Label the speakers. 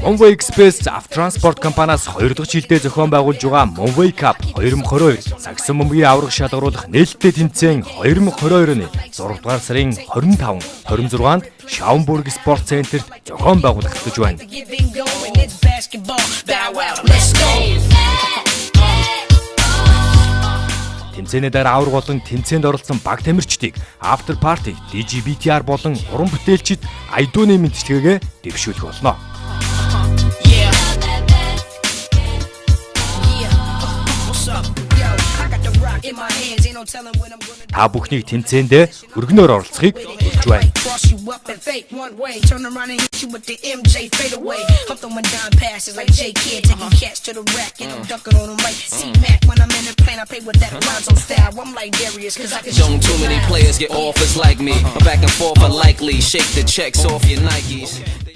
Speaker 1: Monway Express Автотранспорт компаниас 2 дахь жилдээ зохион байгуулж байгаа Monway Cup 2022 сагсан бөмбөгийн аврах шалгаруулах нээлттэй тэмцээн 2022-ны 6 дугаар сарын 25, 26-нд Schaumburg спорт центрт зохион байгуулагдаж байна. Тэмцээний дараа авраг болон тэмцээнд оролцсон баг тамирчдыг after party, DJBTR болон уран бүтээлчид айдууны мэдчилгээгээ дэвшүүлэх болно. Та бүхнийг тэмцээндээ өргөнөөр оролцохыг хүсэж байна.
Speaker 2: Don't too many players get offers like me. Back and forth unlikely. Shake the checks off your Nikes.